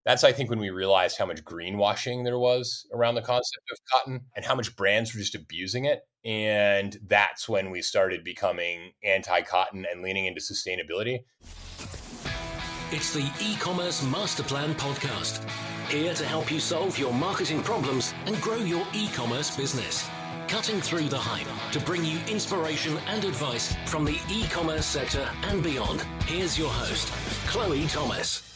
That's, I think, when we realized how much greenwashing there was around the concept of cotton and how much brands were just abusing it. And that's when we started becoming anti-cotton and leaning into sustainability. It's the E-commerce Master Plan podcast. Here to help you solve your marketing problems and grow your e-commerce business. Cutting through the hype to bring you inspiration and advice from the e-commerce sector and beyond. Here's your host, Chloe Thomas.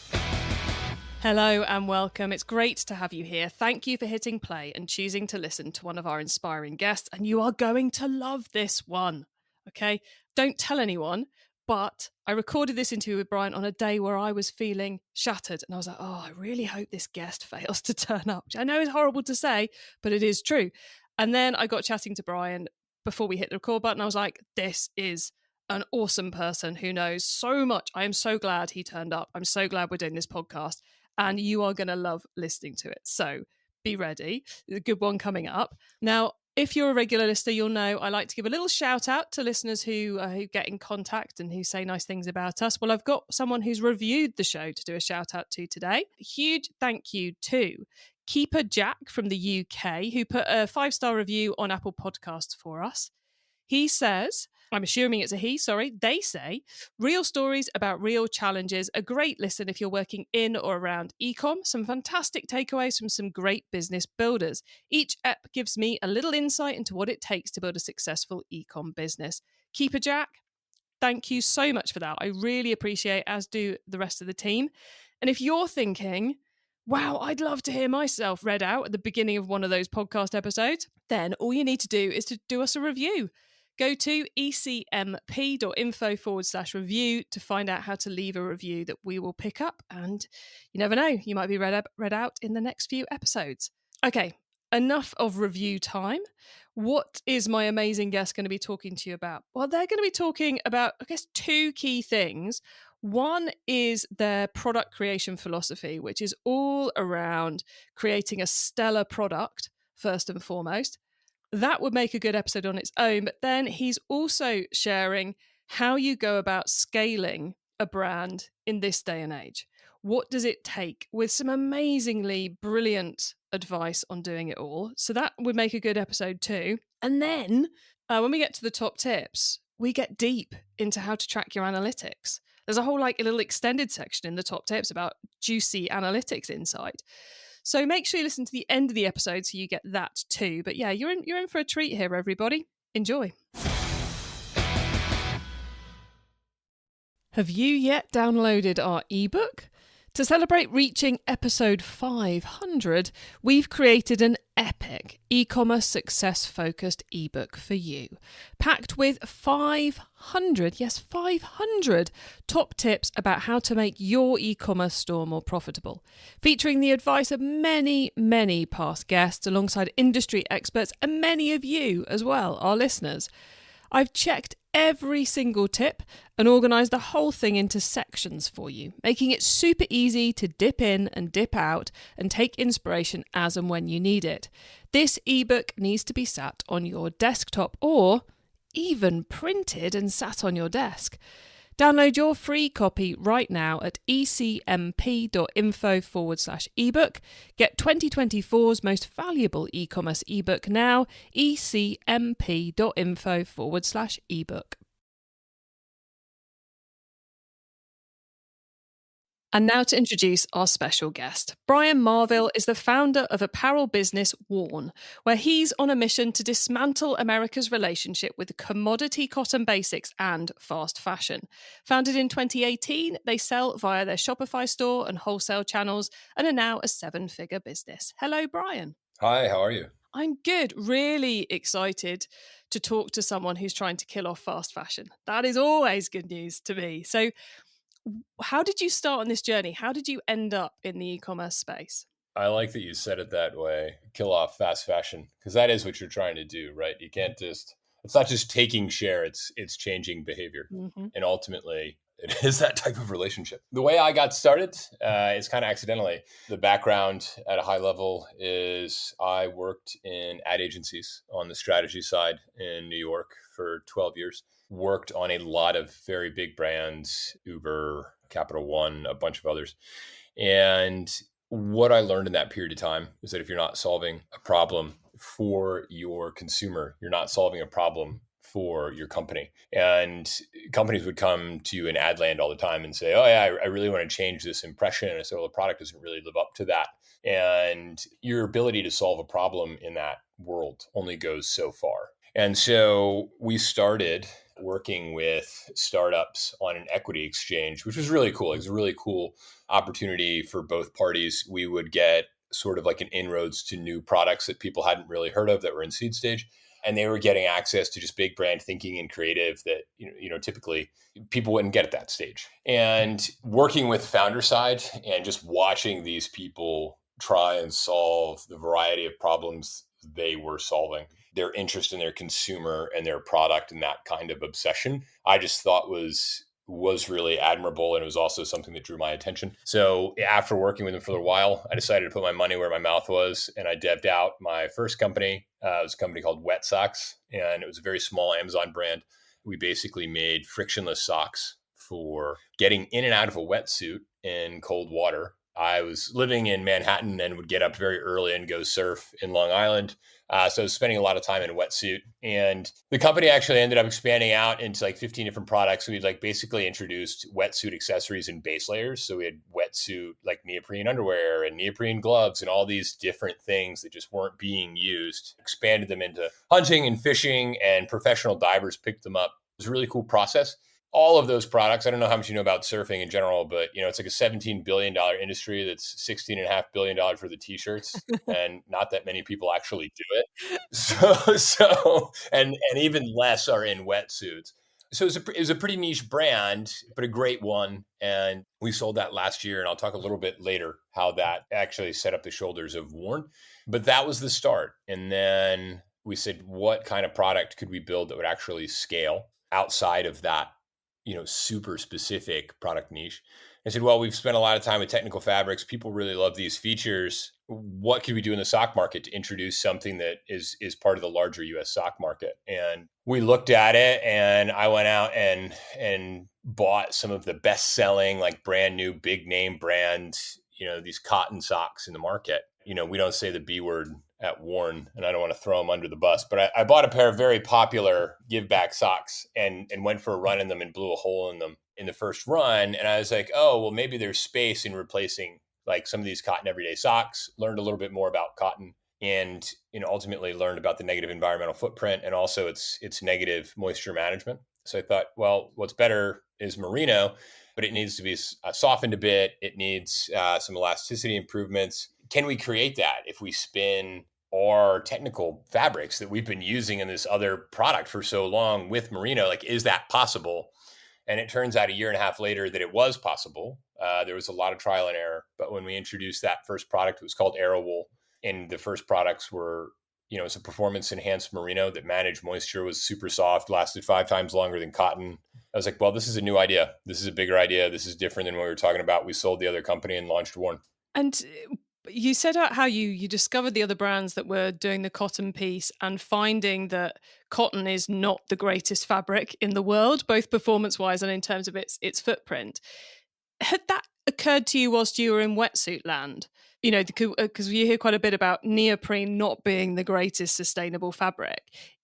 Hello and welcome. It's great to have you here. Thank you for hitting play and choosing to listen to one of our inspiring guests. And you are going to love this one. Okay? Don't tell anyone, but I recorded this interview with Bryan on a day where I was feeling shattered. And I was like, oh, I really hope this guest fails to turn up. Which I know is horrible to say, but it is true. And then I got chatting to Bryan before we hit the record button. I was like, this is an awesome person who knows so much. I am so glad he turned up. I'm so glad we're doing this podcast. And you are going to love listening to it. So be ready. There's a good one coming up. Now, if you're a regular listener, you'll know I like to give a little shout out to listeners who get in contact and who say nice things about us. Well, I've got someone who's reviewed the show to do a shout out to today. A huge thank you to Keeper Jack from the UK, who put a 5-star review on Apple Podcasts for us. He says, I'm assuming it's a he, sorry. They say, real stories about real challenges. A great listen if you're working in or around e-com. Some fantastic takeaways from some great business builders. Each ep gives me a little insight into what it takes to build a successful e-com business. Keeper Jack, thank you so much for that. I really appreciate it, as do the rest of the team. And if you're thinking, wow, I'd love to hear myself read out at the beginning of one of those podcast episodes, then all you need to do is to do us a review. Go to ecmp.info/review to find out how to leave a review that we will pick up. And you never know, you might be read out in the next few episodes. Okay, enough of review time. What is my amazing guest going to be talking to you about? Well, they're going to be talking about, I guess, two key things. One is their product creation philosophy, which is all around creating a stellar product, first and foremost. That would make a good episode on its own. But then he's also sharing how you go about scaling a brand in this day and age. What does it take, with some amazingly brilliant advice on doing it all. So that would make a good episode too. And then when we get to the top tips, we get deep into how to track your analytics. There's a whole a little extended section in the top tips about juicy analytics insight. So make sure you listen to the end of the episode so you get that too. But yeah, you're in for a treat here, everybody. Enjoy. Have you yet downloaded our ebook? To celebrate reaching episode 500, we've created an epic e-commerce success-focused ebook for you, packed with 500 top tips about how to make your e-commerce store more profitable, featuring the advice of many, many past guests alongside industry experts and many of you as well, our listeners. I've checked every single tip and organised the whole thing into sections for you, making it super easy to dip in and dip out and take inspiration as and when you need it. This ebook needs to be sat on your desktop or even printed and sat on your desk. Download your free copy right now at ecmp.info/ebook. Get 2024's most valuable e-commerce ebook now, ecmp.info/ebook. And now to introduce our special guest. Bryan Marville is the founder of apparel business Worn, where he's on a mission to dismantle America's relationship with commodity cotton basics and fast fashion. Founded in 2018, they sell via their Shopify store and wholesale channels and are now a 7-figure business. Hello, Bryan. Hi, how are you? I'm good. Really excited to talk to someone who's trying to kill off fast fashion. That is always good news to me. So how did you start on this journey? How did you end up in the e-commerce space? I like that you said it that way, kill off fast fashion, because that is what you're trying to do, right? You can't it's not just taking share, it's changing behavior. Mm-hmm. And ultimately, it is that type of relationship. The way I got started is kind of accidentally. The background at a high level is I worked in ad agencies on the strategy side in New York for 12 years. Worked on a lot of very big brands, Uber, Capital One, a bunch of others. And what I learned in that period of time is that if you're not solving a problem for your consumer, you're not solving a problem for your company. And companies would come to you in ad land all the time and say, oh yeah, I really want to change this impression. And I said, well, the product doesn't really live up to that. And your ability to solve a problem in that world only goes so far. And so we started working with startups on an equity exchange, which was really cool. It was a really cool opportunity for both parties. We would get sort of like an inroads to new products that people hadn't really heard of that were in seed stage. And they were getting access to just big brand thinking and creative that, typically people wouldn't get at that stage. And working with founder side and just watching these people try and solve the variety of problems they were solving, their interest in their consumer and their product and that kind of obsession, I just thought was really admirable. And it was also something that drew my attention. So after working with them for a while, I decided to put my money where my mouth was. And I debbed out my first company. It was a company called Wet Socks. And it was a very small Amazon brand. We basically made frictionless socks for getting in and out of a wetsuit in cold water. I was living in Manhattan and would get up very early and go surf in Long Island. So I was spending a lot of time in a wetsuit. And the company actually ended up expanding out into like 15 different products. We'd like basically introduced wetsuit accessories and base layers. So we had wetsuit like neoprene underwear and neoprene gloves and all these different things that just weren't being used, expanded them into hunting and fishing, and professional divers picked them up. It was a really cool process. All of those products, I don't know how much you know about surfing in general, but it's like a $17 billion industry that's $16.5 billion for the t-shirts. And not that many people actually do it. And even less are in wetsuits. So it was a pretty niche brand, but a great one. And we sold that last year. And I'll talk a little bit later how that actually set up the shoulders of Warren. But that was the start. And then we said, what kind of product could we build that would actually scale outside of that super specific product niche? I said, well, we've spent a lot of time with technical fabrics. People really love these features. What could we do in the sock market to introduce something that is part of the larger US sock market? And we looked at it, and I went out and bought some of the best selling, like brand new big name brands, these cotton socks in the market. We don't say the B word at Warren, and I don't want to throw them under the bus, but I bought a pair of very popular give back socks and went for a run in them and blew a hole in them in the first run. And I was like, oh, well, maybe there's space in replacing like some of these cotton everyday socks. Learned a little bit more about cotton, and ultimately learned about the negative environmental footprint and also its negative moisture management. So I thought, well, what's better is merino, but it needs to be softened a bit. It needs some elasticity improvements. Can we create that if we spin our technical fabrics that we've been using in this other product for so long with merino? Like, is that possible? And it turns out a year and a half later that it was possible. There was a lot of trial and error. But when we introduced that first product, it was called AeroWool. And the first products were, it's a performance enhanced merino that managed moisture, was super soft, lasted 5 times longer than cotton. I was like, well, this is a new idea. This is a bigger idea. This is different than what we were talking about. We sold the other company and launched Warren. And you set out how you discovered the other brands that were doing the cotton piece and finding that cotton is not the greatest fabric in the world, both performance-wise and in terms of its footprint. Had that occurred to you whilst you were in wetsuit land? Because you hear quite a bit about neoprene not being the greatest sustainable fabric.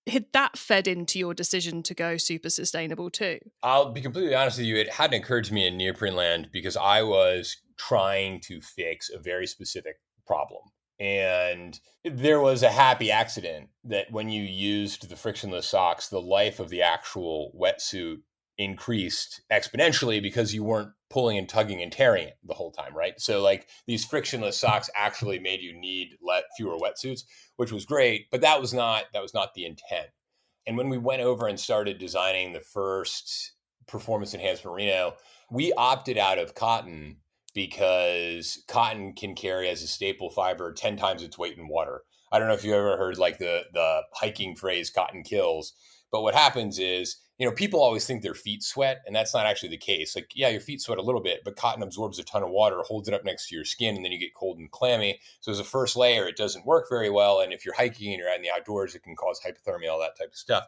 Had that fed into your decision to go super sustainable too? I'll be completely honest with you. It hadn't occurred to me in neoprene land because I was trying to fix a very specific problem. And there was a happy accident that when you used the frictionless socks, the life of the actual wetsuit increased exponentially because you weren't pulling and tugging and tearing it the whole time, right? So like these frictionless socks actually made you need fewer wetsuits, which was great, but that was not the intent. And when we went over and started designing the first performance enhanced merino, we opted out of cotton because cotton can carry as a staple fiber 10 times its weight in water. I don't know if you ever heard like the hiking phrase cotton kills, but what happens is, people always think their feet sweat, and that's not actually the case. Like, yeah, your feet sweat a little bit, but cotton absorbs a ton of water, holds it up next to your skin, and then you get cold and clammy. So as a first layer, it doesn't work very well. And if you're hiking and you're out in the outdoors, it can cause hypothermia, all that type of stuff.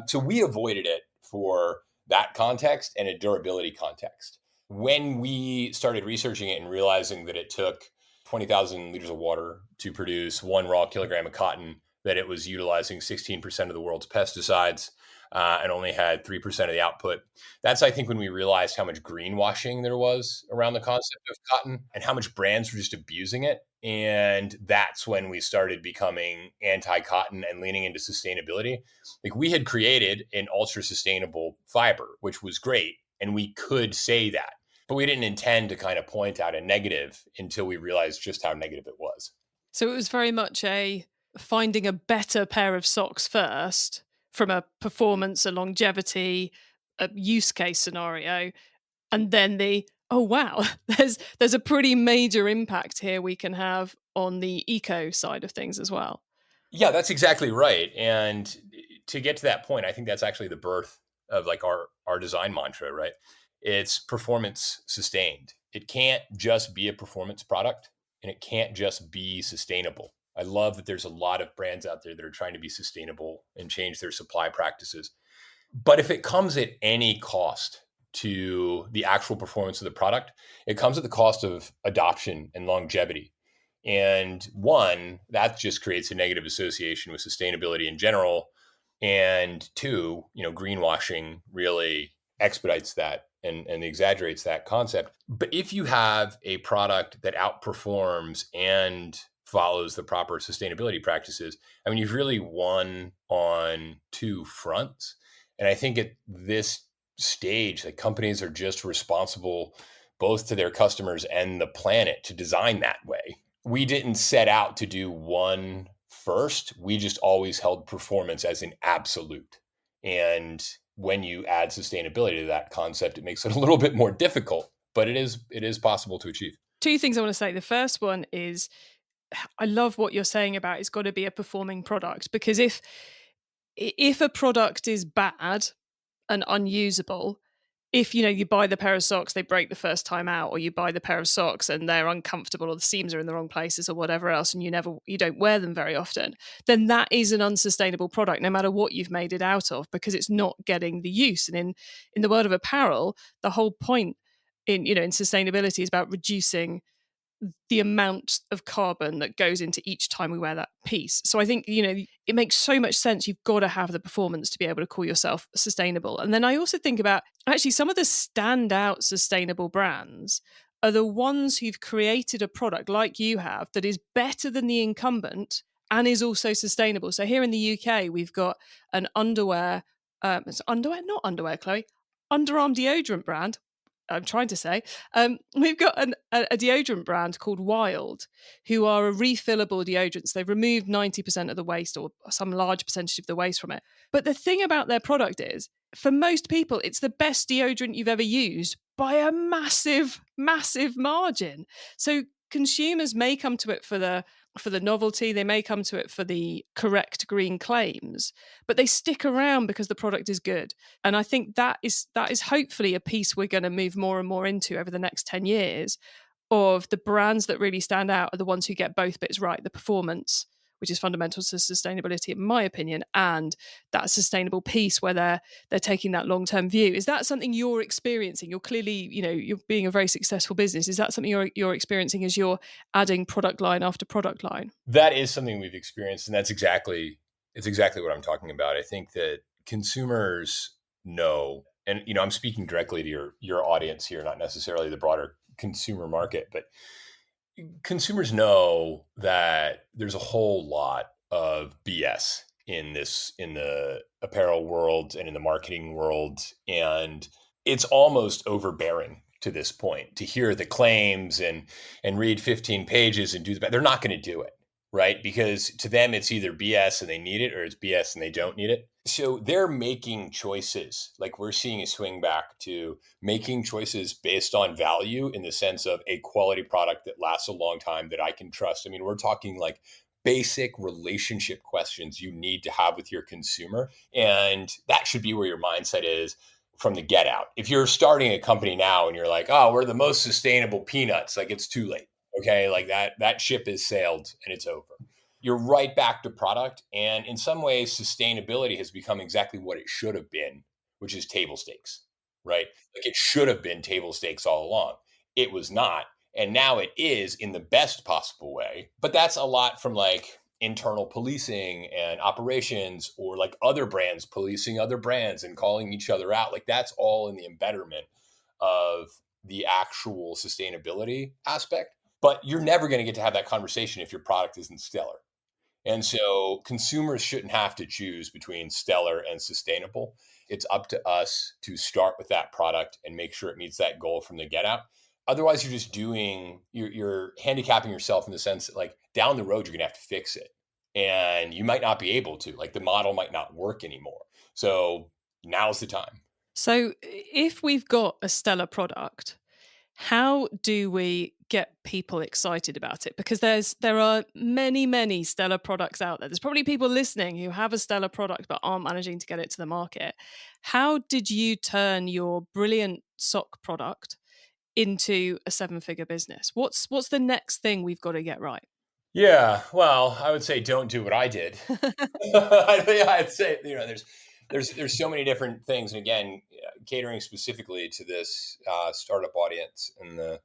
So we avoided it for that context and a durability context. When we started researching it and realizing that it took 20,000 liters of water to produce 1 raw kilogram of cotton, that it was utilizing 16% of the world's pesticides, and only had 3% of the output. That's, I think, when we realized how much greenwashing there was around the concept of cotton and how much brands were just abusing it. And that's when we started becoming anti-cotton and leaning into sustainability. Like, we had created an ultra sustainable fiber, which was great, and we could say that, but we didn't intend to kind of point out a negative until we realized just how negative it was. So it was very much a finding a better pair of socks first from a performance, a longevity, a use case scenario, and then oh wow, there's a pretty major impact here we can have on the eco side of things as well. Yeah, that's exactly right. And to get to that point, I think that's actually the birth of like our design mantra, right? It's performance sustained. It can't just be a performance product, and it can't just be sustainable. I love that there's a lot of brands out there that are trying to be sustainable and change their supply practices. But if it comes at any cost to the actual performance of the product, it comes at the cost of adoption and longevity. And one, that just creates a negative association with sustainability in general. And two, greenwashing really expedites that and exaggerates that concept. But if you have a product that outperforms and follows the proper sustainability practices, I mean, you've really won on two fronts. And I think at this stage, like, companies are just responsible both to their customers and the planet to design that way. We didn't set out to do one first. We just always held performance as an absolute. And when you add sustainability to that concept, it makes it a little bit more difficult, but it is possible to achieve. Two things I want to say. The first one is, I love what you're saying about it's got to be a performing product, because if a product is bad and unusable, if you buy the pair of socks, they break the first time out, or you buy the pair of socks and they're uncomfortable, or the seams are in the wrong places, or whatever else, and you don't wear them very often, then that is an unsustainable product, no matter what you've made it out of, because it's not getting the use. And in the world of apparel, the whole point in sustainability is about reducing the amount of carbon that goes into each time we wear that piece. So I think, it makes so much sense. You've got to have the performance to be able to call yourself sustainable. And then I also think about, actually, some of the standout sustainable brands are the ones who've created a product like you have that is better than the incumbent and is also sustainable. So here in the UK, we've got an underwear, it's underwear, not underwear, Chloe, underarm deodorant brand. I'm trying to say, we've got a deodorant brand called Wild, who are a refillable deodorant. So they've removed 90% of the waste, or some large percentage of the waste from it. But the thing about their product is, for most people, it's the best deodorant you've ever used by a massive, massive margin. So consumers may come to it for the novelty, they may come to it for the correct green claims, but they stick around because the product is good. And I think that is hopefully a piece we're going to move more and more into over the next 10 years, of the brands that really stand out are the ones who get both bits right: the performance, which is fundamental to sustainability, in my opinion, and that sustainable piece where they're taking that long-term view. Is that something you're experiencing? You're clearly, you're being a very successful business. Is that something you're experiencing as you're adding product line after product line? That is something we've experienced, and it's exactly what I'm talking about. I think that consumers know, and I'm speaking directly to your audience here, not necessarily the broader consumer market, but consumers know that there's a whole lot of BS in the apparel world and in the marketing world. And it's almost overbearing to this point to hear the claims and read 15 pages and do the, they're not going to do it, right? Because to them, it's either BS and they need it, or it's BS and they don't need it. So they're making choices. Like, we're seeing a swing back to making choices based on value, in the sense of a quality product that lasts a long time, that I can trust. I mean, we're talking like basic relationship questions you need to have with your consumer. And that should be where your mindset is from the get out. If you're starting a company now and you're like, oh, we're the most sustainable peanuts, like, it's too late. Okay. Like that ship has sailed and it's over. You're right back to product. And in some ways, sustainability has become exactly what it should have been, which is table stakes, right? Like, it should have been table stakes all along. It was not. And now it is in the best possible way. But that's a lot from like internal policing and operations, or like other brands policing other brands and calling each other out. Like that's all in the embetterment of the actual sustainability aspect. But you're never going to get to have that conversation if your product isn't stellar. And so consumers shouldn't have to choose between stellar and sustainable. It's up to us to start with that product and make sure it meets that goal from the get out. Otherwise, you're just you're handicapping yourself in the sense that like down the road, you're going to have to fix it. And you might not be able to, like the model might not work anymore. So now's the time. So if we've got a stellar product, how do we get people excited about it? Because there are many stellar products out there. There's probably people listening who have a stellar product but aren't managing to get it to the market. How did you turn your brilliant sock product into a seven-figure business? What's the next thing we've got to get right? Yeah, well, I would say don't do what I did. I'd say there's so many different things, and again, catering specifically to this startup audience and the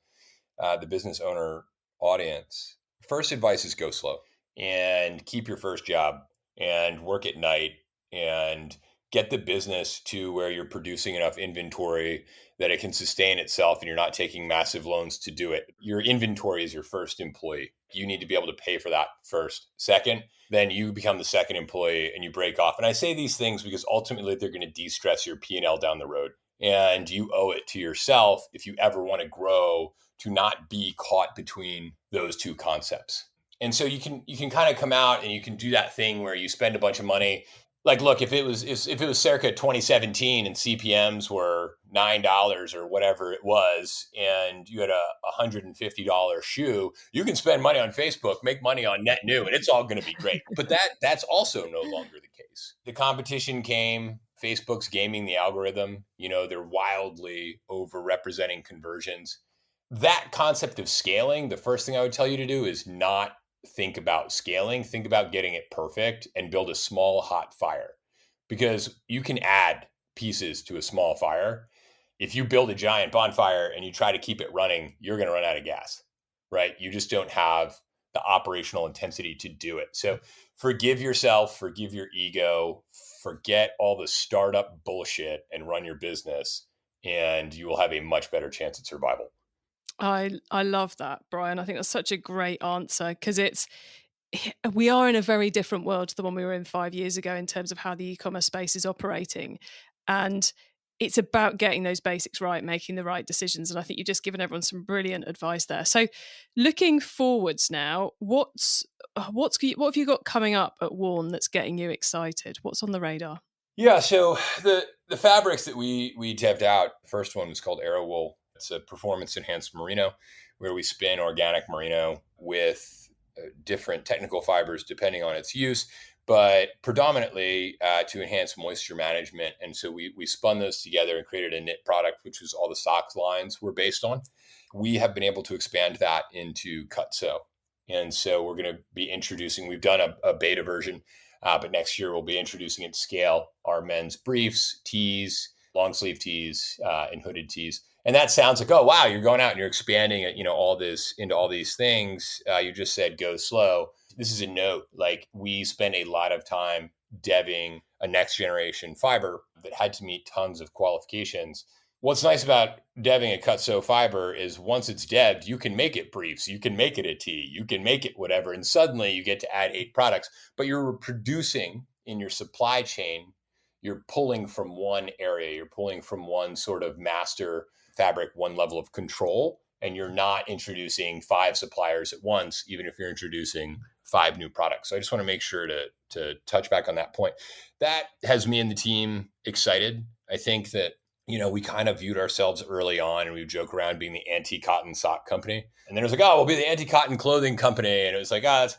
business owner audience. First advice is go slow and keep your first job and work at night and get the business to where you're producing enough inventory that it can sustain itself and you're not taking massive loans to do it. Your inventory is your first employee. You need to be able to pay for that first. Second, then you become the second employee and you break off. And I say these things because ultimately they're going to de-stress your P&L down the road. And you owe it to yourself, if you ever want to grow, to not be caught between those two concepts. And so you can kind of come out and you can do that thing where you spend a bunch of money. Like, look, if it was circa 2017 and CPMs were $9 or whatever it was, and you had a $150 shoe, you can spend money on Facebook, make money on net new, and it's all going to be great. But that's also no longer the case. The competition came. Facebook's gaming the algorithm. They're wildly overrepresenting conversions. That concept of scaling, the first thing I would tell you to do is not think about scaling, think about getting it perfect and build a small hot fire, because you can add pieces to a small fire. If you build a giant bonfire and you try to keep it running, you're going to run out of gas, right? You just don't have the operational intensity to do it. So forgive yourself, forgive your ego, forget all the startup bullshit and run your business, and you will have a much better chance at survival. I love that, Bryan. I think that's such a great answer, because we are in a very different world to the one we were in 5 years ago in terms of how the e-commerce space is operating. And it's about getting those basics right, making the right decisions. And I think you've just given everyone some brilliant advice there. So looking forwards now, what have you got coming up at Warn that's getting you excited? What's on the radar? Yeah, so the fabrics that we debbed out, the first one was called Aero Wool. It's a performance enhanced merino, where we spin organic merino with different technical fibers depending on its use, but predominantly to enhance moisture management. And so we spun those together and created a knit product, which was all the socks lines were based on. We have been able to expand that into cut sew. And so we're going to be introducing, we've done a beta version, but next year we'll be introducing at scale our men's briefs, tees, long sleeve tees, and hooded tees. And that sounds like, oh, wow, you're going out and you're expanding it, all this into all these things. You just said go slow. This is a note. Like, we spend a lot of time deving a next generation fiber that had to meet tons of qualifications. What's nice about deving a cut sew fiber is once it's devved, you can make it briefs, you can make it a tee, you can make it whatever. And suddenly you get to add 8 products, but you're producing in your supply chain. You're pulling from one area, you're pulling from one sort of master fabric, one level of control, and you're not introducing 5 suppliers at once, even if you're introducing 5 new products. So I just want to make sure to touch back on that point. That has me and the team excited. I think that, we kind of viewed ourselves early on, and we would joke around being the anti-cotton sock company. And then it was like, oh, we'll be the anti-cotton clothing company. And it was like, it's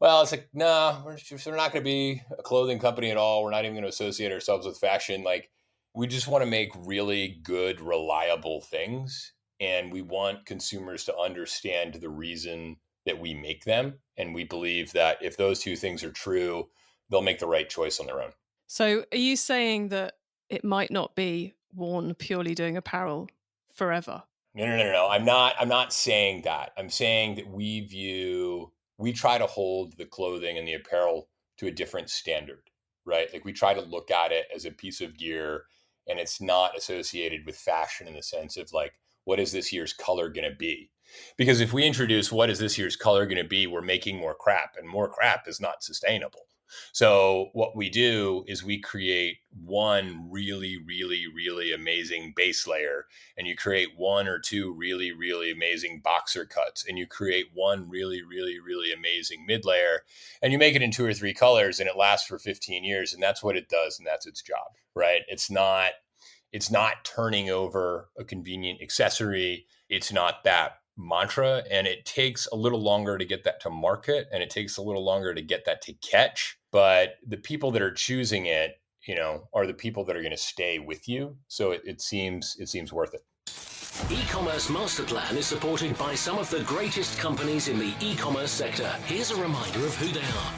like, no, we're not going to be a clothing company at all. We're not even going to associate ourselves with fashion. Like, we just want to make really good, reliable things. And we want consumers to understand the reason that we make them. And we believe that if those two things are true, they'll make the right choice on their own. So are you saying that it might not be Warn purely doing apparel forever? No. I'm not saying that. I'm saying that we try to hold the clothing and the apparel to a different standard, right? Like we try to look at it as a piece of gear, and it's not associated with fashion in the sense of like, what is this year's color going to be? Because if we introduce what is this year's color going to be, we're making more crap, and more crap is not sustainable. So what we do is we create one really, really, really amazing base layer, and you create one or two really, really amazing boxer cuts, and you create one really, really, really amazing mid layer, and you make it in 2 or 3 colors, and it lasts for 15 years. And that's what it does. And that's its job, right? It's not turning over a convenient accessory. It's not that mantra. And it takes a little longer to get that to market, and it takes a little longer to get that to catch. But the people that are choosing it, are the people that are going to stay with you. So it seems worth it. E-commerce Master Plan is supported by some of the greatest companies in the e-commerce sector. Here's a reminder of who they are.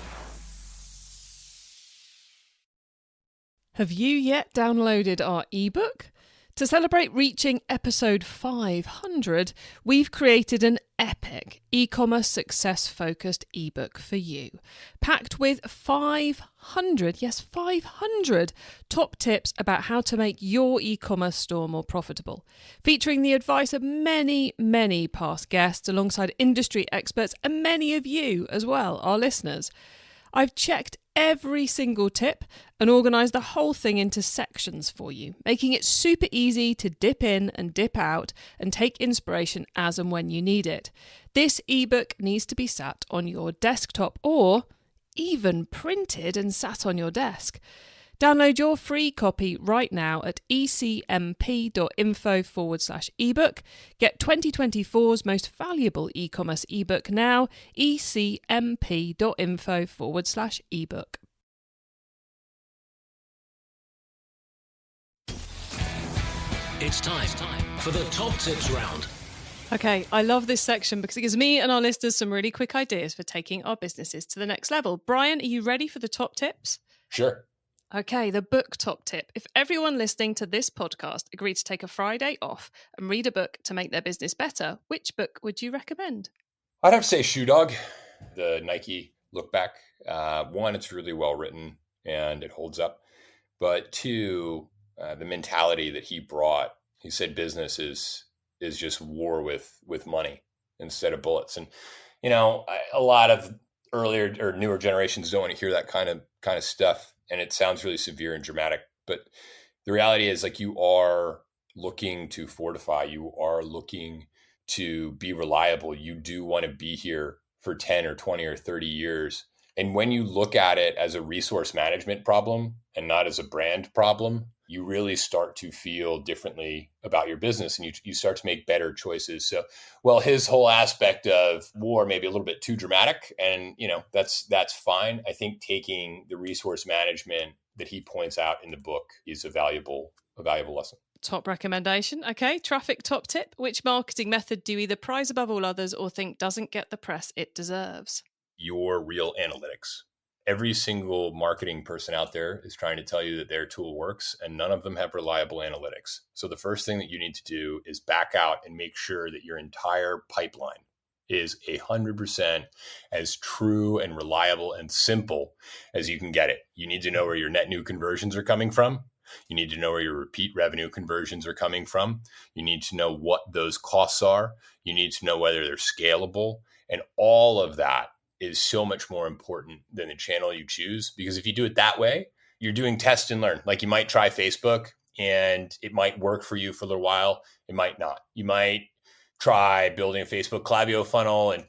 Have you yet downloaded our ebook? To celebrate reaching episode 500, we've created an epic e-commerce success-focused ebook for you, packed with 500 top tips about how to make your e-commerce store more profitable, featuring the advice of many, many past guests alongside industry experts and many of you as well, our listeners. I've checked every single tip and organised the whole thing into sections for you, making it super easy to dip in and dip out and take inspiration as and when you need it. This ebook needs to be sat on your desktop or even printed and sat on your desk. Download your free copy right now at ecmp.info/ebook. Get 2024's most valuable e-commerce ebook now, ecmp.info/ebook. It's time for the top tips round. Okay, I love this section because it gives me and our listeners some really quick ideas for taking our businesses to the next level. Bryan, are you ready for the top tips? Sure. Okay, the book top tip. If everyone listening to this podcast agreed to take a Friday off and read a book to make their business better, which book would you recommend? I'd have to say Shoe Dog, the Nike look back. One, it's really well written and it holds up. But two, the mentality that he brought. He said business is just war with money instead of bullets. And a lot of earlier or newer generations don't want to hear that kind of stuff, and it sounds really severe and dramatic. But the reality is, like, you are looking to fortify, you are looking to be reliable. You do want to be here for 10 or 20 or 30 years. And when you look at it as a resource management problem and not as a brand problem, you really start to feel differently about your business, and you start to make better choices. So, well, his whole aspect of war may be a little bit too dramatic, and that's fine. I think taking the resource management that he points out in the book is a valuable lesson. Top recommendation. Okay, traffic top tip. Which marketing method do you either prize above all others or think doesn't get the press it deserves? Your real analytics. Every single marketing person out there is trying to tell you that their tool works, and none of them have reliable analytics. So the first thing that you need to do is back out and make sure that your entire pipeline is 100% as true and reliable and simple as you can get it. You need to know where your net new conversions are coming from. You need to know where your repeat revenue conversions are coming from. You need to know what those costs are. You need to know whether they're scalable. And all of that is so much more important than the channel you choose. Because if you do it that way, you're doing test and learn. Like, you might try Facebook and it might work for you for a little while. It might not. You might try building a Facebook Klaviyo funnel, and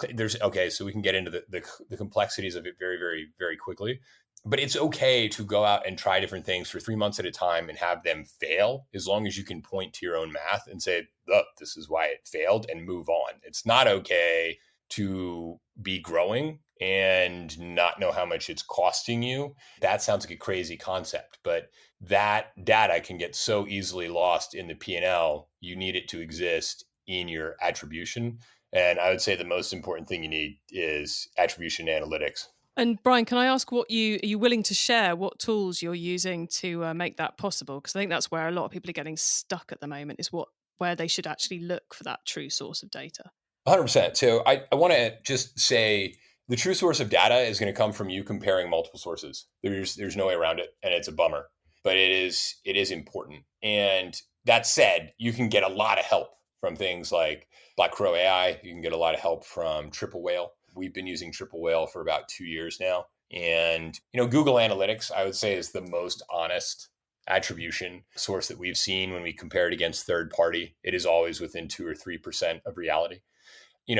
so we can get into the complexities of it very, very, very quickly. But it's okay to go out and try different things for 3 months at a time and have them fail, as long as you can point to your own math and say, look, this is why it failed, and move on. It's not okay to be growing and not know how much it's costing you. That sounds like a crazy concept, but that data can get so easily lost in the P&L. You need it to exist in your attribution. And I would say the most important thing you need is attribution analytics. And Bryan, can I ask are you willing to share what tools you're using to make that possible? Because I think that's where a lot of people are getting stuck at the moment, is what where they should actually look for that true source of data? 100%. So I want to just say the true source of data is going to come from you comparing multiple sources. There's no way around it, and it's a bummer, but it is important. And that said, you can get a lot of help from things like Black Crow AI. You can get a lot of help from Triple Whale. We've been using Triple Whale for about 2 years now. And, Google Analytics, I would say, is the most honest attribution source that we've seen when we compare it against third party. It is always within 2 or 3% of reality.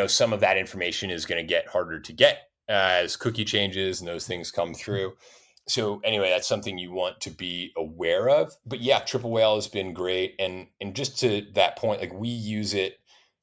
Some of that information is going to get harder to get as cookie changes and those things come through. So anyway, that's something you want to be aware of. But yeah, Triple Whale has been great. And just to that point, like we use it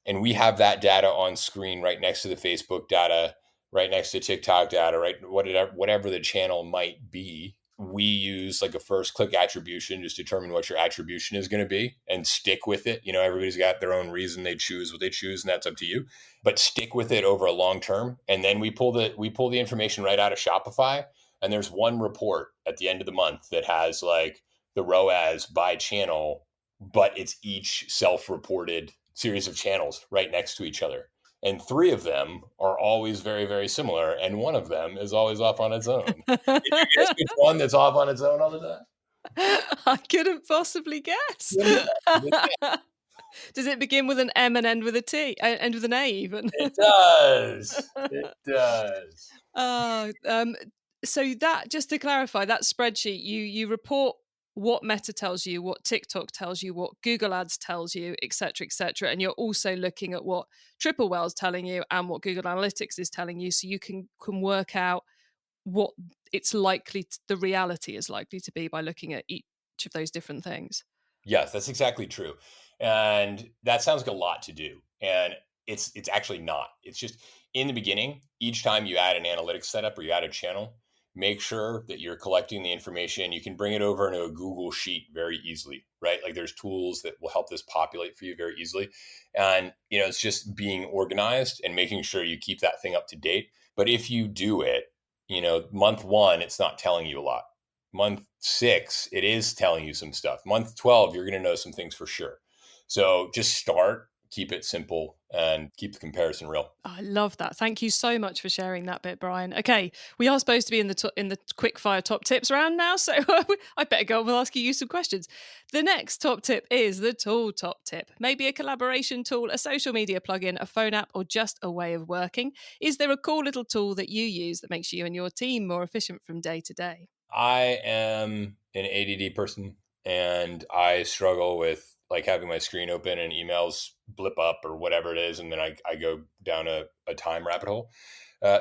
and we have that data on screen right next to the Facebook data, right next to TikTok data, right? Whatever the channel might be. We use like a first click attribution, just determine what your attribution is going to be and stick with it. Everybody's got their own reason they choose what they choose, and that's up to you. But stick with it over a long term. And then we pull the information right out of Shopify. And there's one report at the end of the month that has like the ROAS by channel, but it's each self-reported series of channels right next to each other. And 3 of them are always very, very similar. And one of them is always off on its own. Did you guess which one that's off on its own all the time? I couldn't possibly guess. Does it begin with an M and end with a T? End with an A even? It does. It does. So that, just to clarify, that spreadsheet, you report what Meta tells you, what TikTok tells you, what Google Ads tells you, et cetera, and you're also looking at what Triple Whale's telling you and what Google Analytics is telling you, so you can work out what it's likely the reality is likely to be by looking at each of those different things. Yes, that's exactly true. And that sounds like a lot to do. And it's actually not. It's just in the beginning, each time you add an analytics setup or you add a channel, make sure that you're collecting the information. You can bring it over into a Google Sheet very easily, right? Like there's tools that will help this populate for you very easily. And, it's just being organized and making sure you keep that thing up to date. But if you do it, month 1, it's not telling you a lot. Month 6, it is telling you some stuff. Month 12, you're going to know some things for sure. So just start, keep it simple, and keep the comparison real. I love that. Thank you so much for sharing that bit, Bryan. Okay, we are supposed to be in the quick fire top tips round now, so I better go and we'll ask you some questions. The next top tip is the tool top tip. Maybe a collaboration tool, a social media plugin, a phone app, or just a way of working. Is there a cool little tool that you use that makes you and your team more efficient from day to day? I am an ADD person, and I struggle with like having my screen open and emails blip up or whatever it is, and then I go down a time rabbit hole.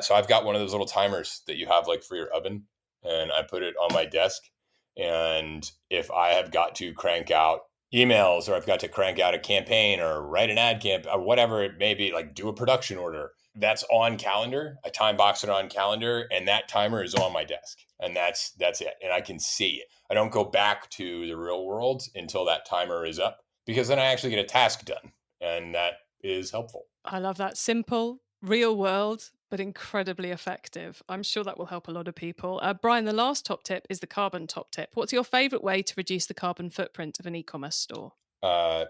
So I've got one of those little timers that you have like for your oven, and I put it on my desk. And if I have got to crank out emails, or I've got to crank out a campaign or write an ad camp or whatever it may be, like do a production order, that's on calendar. I time box it on calendar, and that timer is on my desk, and that's it. And I can see it. I don't go back to the real world until that timer is up, because then I actually get a task done, and that is helpful. I love that. Simple, real world, but incredibly effective. I'm sure that will help a lot of people. Bryan, the last top tip is the carbon top tip. What's your favorite way to reduce the carbon footprint of an e-commerce store?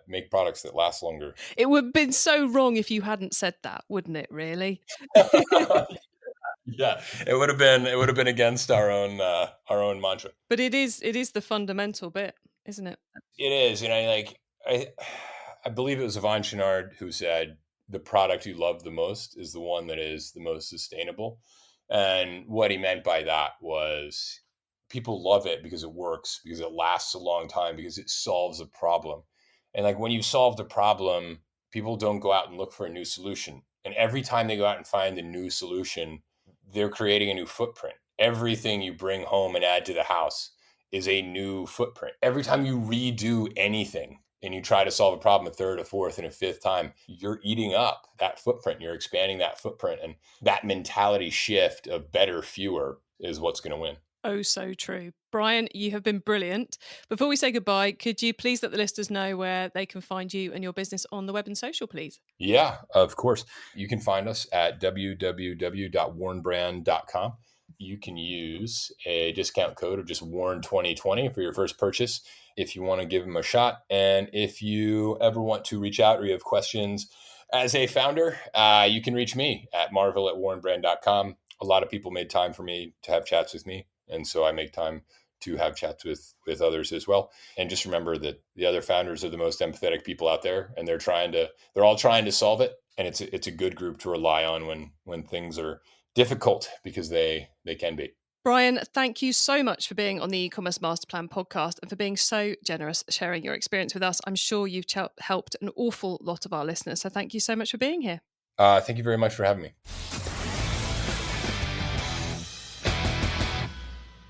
Make products that last longer. It would have been so wrong if you hadn't said that, wouldn't it, really? Yeah, it would have been against our own mantra. But it is the fundamental bit, isn't it? It is. I believe it was Yvon Chouinard who said the product you love the most is the one that is the most sustainable. And what he meant by that was people love it because it works, because it lasts a long time, because it solves a problem. And like when you've solved a problem, people don't go out and look for a new solution. And every time they go out and find a new solution, they're creating a new footprint. Everything you bring home and add to the house is a new footprint. Every time you redo anything and you try to solve a problem a third, a fourth, and a fifth time, you're eating up that footprint. You're expanding that footprint. And that mentality shift of better, fewer is what's going to win. Oh, so true. Bryan, you have been brilliant. Before we say goodbye, could you please let the listeners know where they can find you and your business on the web and social, please? Yeah, of course. You can find us at www.warnbrand.com. you can use a discount code of just Warren 2020 for your first purchase if you want to give them a shot. And if you ever want to reach out or you have questions as a founder, you can reach me at marville@warrenbrand.com. A lot of people made time for me to have chats with me. And so I make time to have chats with others as well. And just remember that the other founders are the most empathetic people out there, and they're all trying to solve it. And it's a good group to rely on when things are difficult, because they can be. Bryan, thank you so much for being on the e-commerce master plan podcast and for being so generous sharing your experience with us. I'm sure you've helped an awful lot of our listeners. So thank you so much for being here. Thank you very much for having me.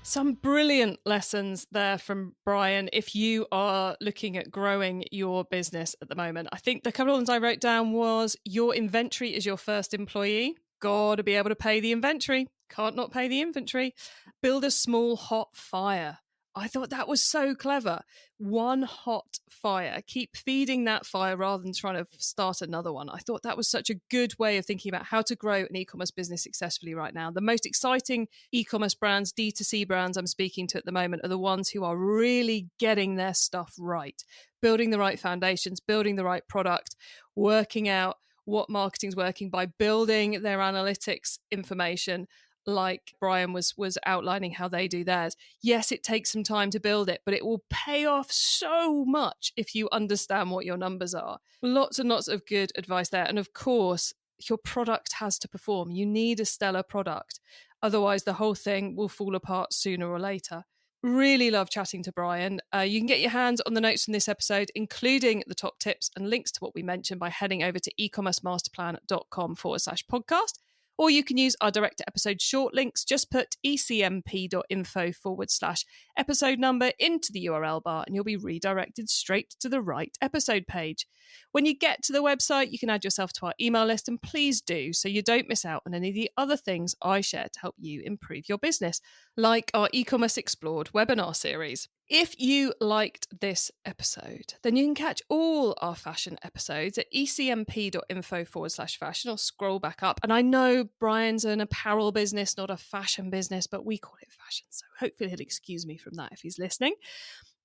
Some brilliant lessons there from Bryan if you are looking at growing your business at the moment. I think the couple of ones I wrote down was your inventory is your first employee. Got to be able to pay the inventory. Can't not pay the inventory. Build a small hot fire. I thought that was so clever. One hot fire. Keep feeding that fire rather than trying to start another one. I thought that was such a good way of thinking about how to grow an e-commerce business successfully right now. The most exciting e-commerce brands, D2C brands I'm speaking to at the moment, are the ones who are really getting their stuff right. Building the right foundations, building the right product, working out what marketing's working by building their analytics information, like Bryan was outlining how they do theirs. Yes, it takes some time to build it, but it will pay off so much if you understand what your numbers are. Lots and lots of good advice there. And of course, your product has to perform. You need a stellar product. Otherwise, the whole thing will fall apart sooner or later. Really love chatting to Bryan. You can get your hands on the notes from this episode, including the top tips and links to what we mentioned, by heading over to ecommercemasterplan.com/podcast. Or you can use our direct episode short links. Just put ecmp.info/episode number into the URL bar and you'll be redirected straight to the right episode page. When you get to the website, you can add yourself to our email list, and please do, so you don't miss out on any of the other things I share to help you improve your business, like our e-commerce explored webinar series. If you liked this episode, then you can catch all our fashion episodes at ecmp.info/fashion, or scroll back up. And I know Bryan's an apparel business, not a fashion business, but we call it fashion. So hopefully he'll excuse me from that if he's listening.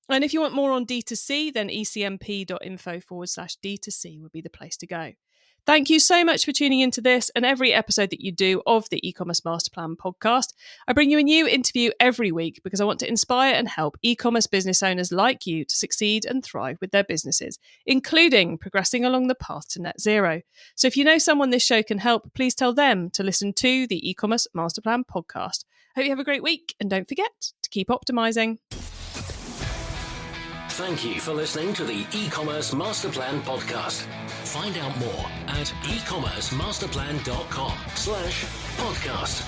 And if you want more on D2C, then ecmp.info/D2C would be the place to go. Thank you so much for tuning into this and every episode that you do of the e-commerce master plan podcast. I bring you a new interview every week because I want to inspire and help e-commerce business owners like you to succeed and thrive with their businesses, including progressing along the path to net zero. So if you know someone this show can help, please tell them to listen to the e-commerce master plan podcast. Hope you have a great week, and don't forget to keep optimizing. Thank you for listening to the e-commerce master plan podcast. Find out more at ecommercemasterplan.com/podcast.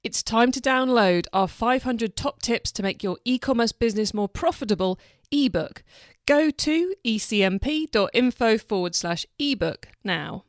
It's time to download our 500 top tips to make your e-commerce business more profitable ebook. Go to ecmp.info/ebook now.